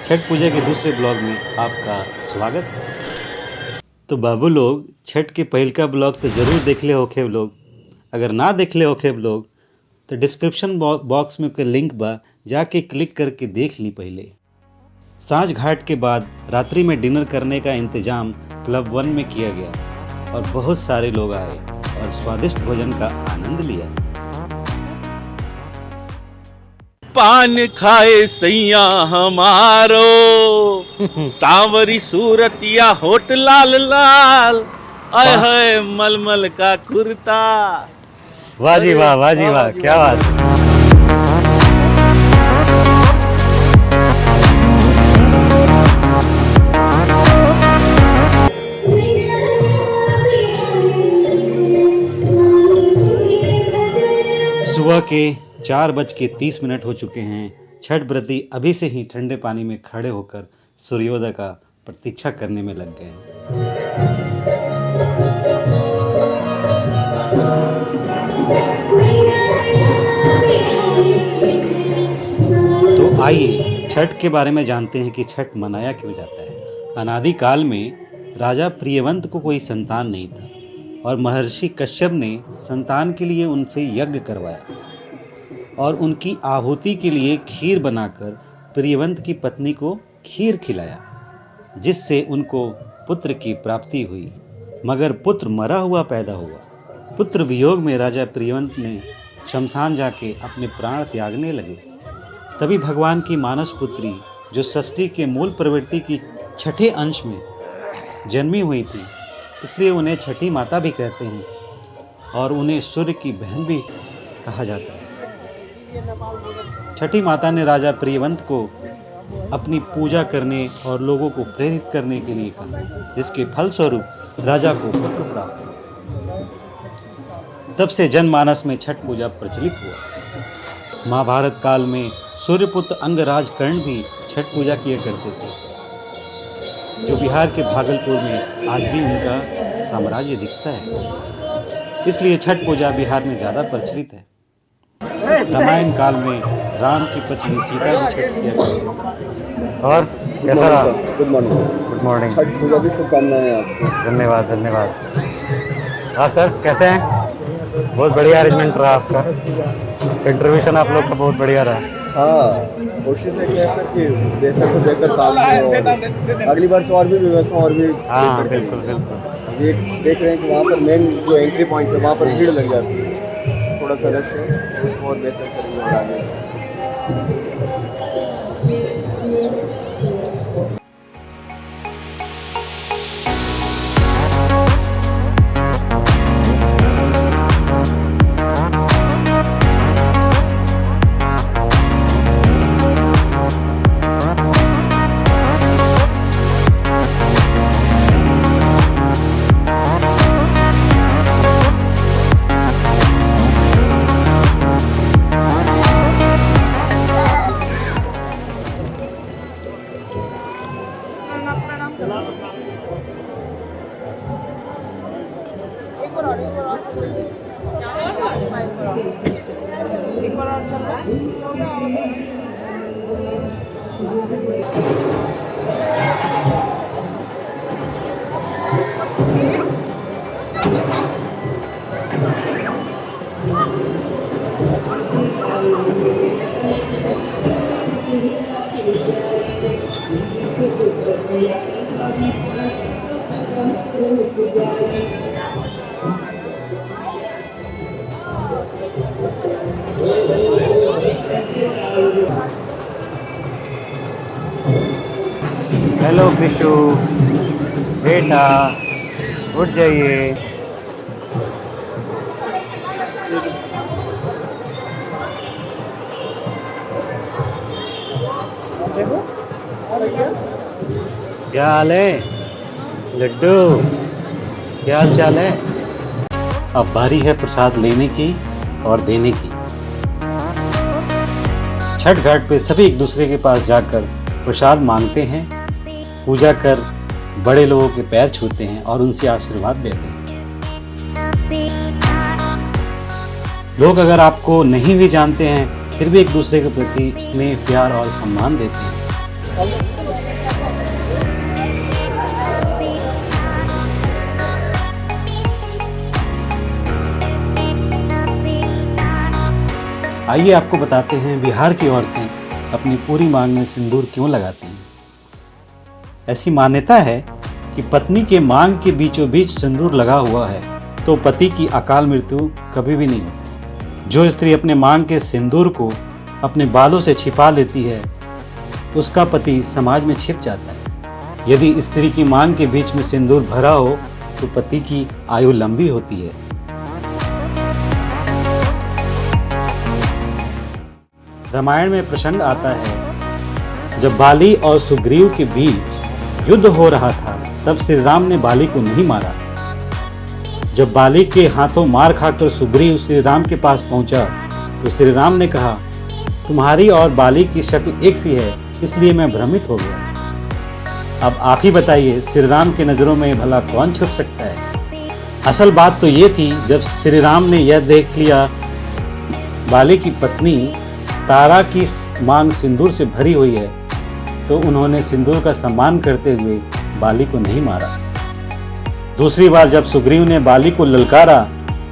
छठ पूजा के दूसरे ब्लॉग में आपका स्वागत है। तो बाबू लोग, छठ के पहल का ब्लॉग तो ज़रूर देख ले होखे लोग। अगर ना देख ले होखे लोग तो डिस्क्रिप्शन बॉक्स में कोई लिंक बा, जाके क्लिक करके देख ली। पहले सांझ घाट के बाद रात्रि में डिनर करने का इंतज़ाम क्लब 1 में किया गया और बहुत सारे लोग आए और स्वादिष्ट भोजन का आनंद लिया। पान खाए सैया हमारो सांवरी सूरतिया होठ लाल लाल, आय है मलमल का कुर्ता। वाह जी वाह, वाह जी वाह, क्या बात। सुबह के 4:30 हो चुके हैं। छठ व्रती अभी से ही ठंडे पानी में खड़े होकर सूर्योदय का प्रतीक्षा करने में लग गए हैं। तो आइए छठ के बारे में जानते हैं कि छठ मनाया क्यों जाता है। अनादिकाल में राजा प्रियवंत को कोई संतान नहीं था और महर्षि कश्यप ने संतान के लिए उनसे यज्ञ करवाया और उनकी आहुति के लिए खीर बनाकर प्रियवंत की पत्नी को खीर खिलाया, जिससे उनको पुत्र की प्राप्ति हुई। मगर पुत्र मरा हुआ पैदा हुआ। पुत्र वियोग में राजा प्रियवंत ने शमशान जाके अपने प्राण त्यागने लगे। तभी भगवान की मानस पुत्री, जो षष्ठी के मूल प्रवृत्ति की छठे अंश में जन्मी हुई थी, इसलिए उन्हें छठी माता भी कहते हैं और उन्हें सूर्य की बहन भी कहा जाता है। छठी माता ने राजा प्रियवंत को अपनी पूजा करने और लोगों को प्रेरित करने के लिए कहा, जिसके फलस्वरूप राजा को पुत्र प्राप्त हुआ। तब से जनमानस में छठ पूजा प्रचलित हुआ। महाभारत काल में सूर्यपुत्र अंगराज कर्ण भी छठ पूजा किया करते थे, जो बिहार के भागलपुर में आज भी उनका साम्राज्य दिखता है। इसलिए छठ पूजा बिहार में ज़्यादा प्रचलित है। रामायण काल में राम की पत्नी सीता भी छठ किया करती थी। और कैसा रहा? Good morning. Good morning. Chhath Puja की शुभकामनाएं आपको। धन्यवाद धन्यवाद। हाँ सर, कैसे हैं? बहुत बढ़िया अरेंजमेंट रहा आपका। कंट्रीब्यूशन आप लोग का बहुत बढ़िया रहा। हाँ, कोशिश है कि ऐसा कि बेहतर से बेहतर काम हो और अगली बार से और भी व्यवस्था और भी। हाँ बिल्कुल बिल्कुल। ये देख रहे हैं कि वहाँ पर मेन जो एंट्री पॉइंट है वहाँ पर भीड़ लग जाती है। थोड़ा सा रश है, उसको और बेहतर करेंगे और आगे। हेलो कृषु बेटा, उठ जाइए। क्या हाल है लड्डू? क्या हाल चाल है? अब बारी है प्रसाद लेने की और देने की। छठ घाट पे सभी एक दूसरे के पास जाकर प्रसाद मांगते हैं, पूजा कर बड़े लोगों के पैर छूते हैं और उनसे आशीर्वाद देते हैं। लोग अगर आपको नहीं भी जानते हैं फिर भी एक दूसरे के प्रति स्नेह, प्यार और सम्मान देते हैं। आइए आपको बताते हैं बिहार की औरतें अपनी पूरी मांग में सिंदूर क्यों लगाती हैं। ऐसी मान्यता है कि पत्नी के मांग के बीचों बीच सिंदूर लगा हुआ है तो पति की अकाल मृत्यु कभी भी नहीं होती। जो स्त्री अपने मांग के सिंदूर को अपने बालों से छिपा लेती है उसका पति समाज में छिप जाता है। यदि स्त्री की मांग के बीच में सिंदूर भरा हो तो पति की आयु लंबी होती है। रामायण में प्रसंग आता है जब बाली और सुग्रीव के बीच युद्ध हो रहा था तब श्री राम ने बाली को नहीं मारा। जब बाली के हाथों मार खाकर सुग्रीव श्री राम के पास पहुंचा तो श्री राम ने कहा, तुम्हारी और बाली की शक्ल एक सी है इसलिए मैं भ्रमित हो गया। अब आप ही बताइए श्री राम की नज़रों में भला कौन छुप सकता है। असल बात तो ये थी जब श्री राम ने यह देख लिया बाली की पत्नी तारा की मांग सिंदूर से भरी हुई है तो उन्होंने सिंदूर का सम्मान करते हुए बाली को नहीं मारा। दूसरी बार जब सुग्रीव ने बाली को ललकारा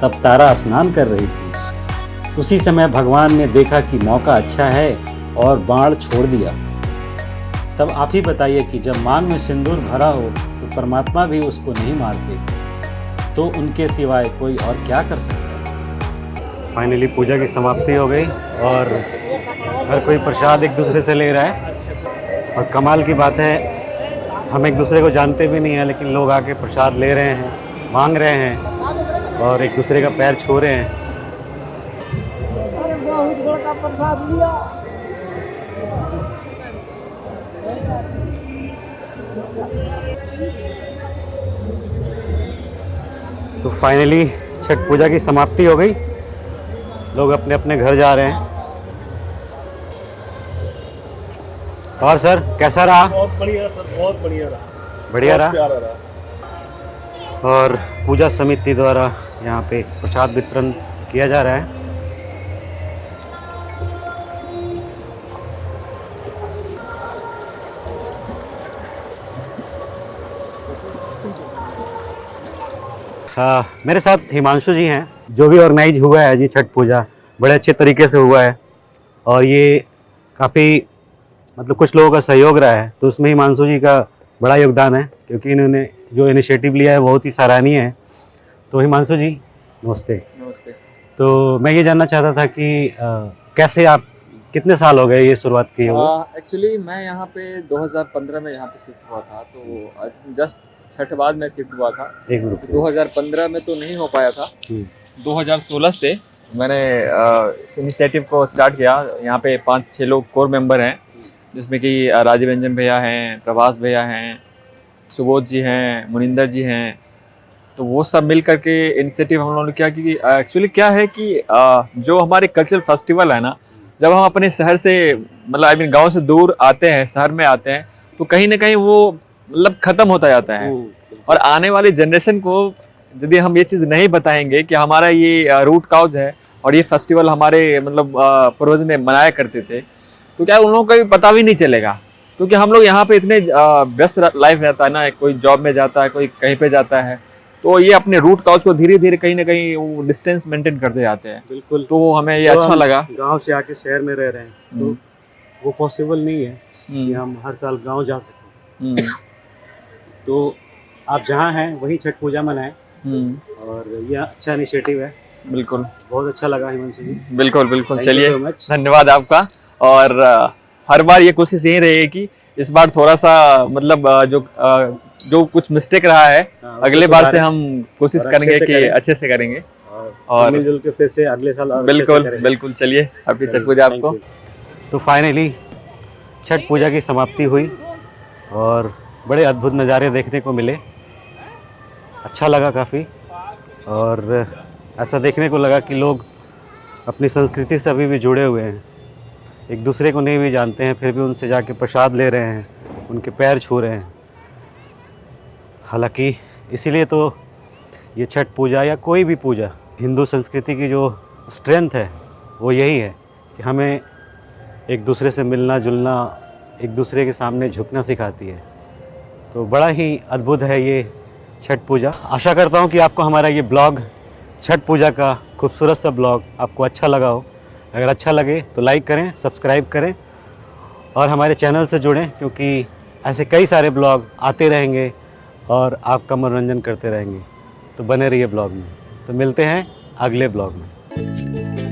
तब तारा स्नान कर रही थी। उसी समय भगवान ने देखा कि मौका अच्छा है और बाण छोड़ दिया। तब आप ही बताइए कि जब मांग में सिंदूर भरा हो तो परमात्मा भी उसको नहीं मारते तो उनके सिवाय कोई और क्या कर सकता है। फाइनली पूजा की समाप्ति हो गई और हर कोई प्रसाद एक दूसरे से ले रहा है और कमाल की बात है हम एक दूसरे को जानते भी नहीं हैं लेकिन लोग आके प्रसाद ले रहे हैं, मांग रहे हैं और एक दूसरे का पैर छू रहे हैं। तो फाइनली छठ पूजा की समाप्ति हो गई, लोग अपने अपने घर जा रहे हैं। और सर कैसा रहा? बहुत बढ़िया सर, बहुत बढ़िया रहा। बढ़िया बहुत रहा। प्यारा रहा। और पूजा समिति द्वारा यहाँ पे प्रसाद वितरण किया जा रहा है। मेरे साथ हिमांशु जी हैं जो भी ऑर्गेनाइज हुआ है जी छठ पूजा बड़े अच्छे तरीके से हुआ है और ये काफ़ी मतलब कुछ लोगों का सहयोग रहा है तो उसमें हिमांशु जी का बड़ा योगदान है क्योंकि इन्होंने जो इनिशिएटिव लिया है बहुत ही सराहनीय है। तो हिमांशु जी नमस्ते। नमस्ते। तो मैं ये जानना चाहता था कि कैसे आप कितने साल हो गए ये शुरुआत की हुई? एक्चुअली मैं यहाँ पे 2015 में यहाँ पे शिफ्ट हुआ था तो जस्ट छठ बाद में शिफ्ट हुआ था। एक मिनट। 2015 में तो नहीं हो पाया था। 2016 से मैंने इस इनिशिएटिव को स्टार्ट किया। यहाँ पे 5-6 लोग कोर मेंबर हैं जिसमें कि राजीव रंजन भैया हैं, प्रभास भैया हैं, सुबोध जी हैं, मुनिंदर जी हैं। तो वो सब मिल करके इनिशिएटिव हम लोगों ने किया कि एक्चुअली क्या है कि जो हमारे कल्चरल फेस्टिवल है ना, जब हम अपने शहर से मतलब गांव से दूर आते हैं, शहर में आते हैं तो कहीं ना कहीं वो मतलब ख़त्म होता जाता है। और आने वाली जनरेशन को यदि हम ये चीज़ नहीं बताएंगे कि हमारा ये रूट काउज है और ये फेस्टिवल हमारे मतलब पूर्वज ने मनाया करते थे तो क्या उन लोगों को भी पता भी नहीं चलेगा। क्योंकि हम लोग यहाँ पे इतने व्यस्त लाइफ रहता है ना, कोई जॉब में जाता है, कोई कहीं पे जाता है, तो ये अपने रूट काउज को धीरे धीरे कहीं ना कहीं वो डिस्टेंस मेंटेन करते जाते हैं। बिल्कुल। तो हमें ये अच्छा लगा। गांव से आके शहर में रह रहे हैं तो वो पॉसिबल नहीं है कि हम हर साल गांव जा सकें। तो आप जहाँ हैं वही छठ पूजा मनाएं और यह अच्छा इनिशिएटिव है। बिल्कुल, बहुत अच्छा लगा हिमांशु जी। बिल्कुल बिल्कुल। Thank you चलिए so much। धन्यवाद आपका। और हर बार ये कोशिश यही रहेगी कि इस बार थोड़ा सा मतलब जो कुछ मिस्टेक रहा है अगले बार से हम कोशिश करेंगे कि अच्छे से करेंगे और मिलजुल के फिर से अगले साल और बिल्कुल बिल्कुल। चलिए अभी छठ पूजा आपको। तो फाइनली छठ पूजा की समाप्ति हुई और बड़े अद्भुत नज़ारे देखने को मिले। अच्छा लगा काफ़ी और ऐसा देखने को लगा कि लोग अपनी संस्कृति से अभी भी जुड़े हुए हैं, एक दूसरे को नहीं भी जानते हैं फिर भी उनसे जाके प्रसाद ले रहे हैं, उनके पैर छू रहे हैं। हालांकि इसीलिए तो ये छठ पूजा या कोई भी पूजा हिंदू संस्कृति की जो स्ट्रेंथ है वो यही है कि हमें एक दूसरे से मिलना जुलना, एक दूसरे के सामने झुकना सिखाती है। तो बड़ा ही अद्भुत है ये छठ पूजा। आशा करता हूँ कि आपको हमारा ये ब्लॉग, छठ पूजा का खूबसूरत सा ब्लॉग आपको अच्छा लगा हो। अगर अच्छा लगे तो लाइक करें, सब्सक्राइब करें और हमारे चैनल से जुड़ें, क्योंकि ऐसे कई सारे ब्लॉग आते रहेंगे और आपका मनोरंजन करते रहेंगे। तो बने रहिए ब्लॉग में। तो मिलते हैं अगले ब्लॉग में।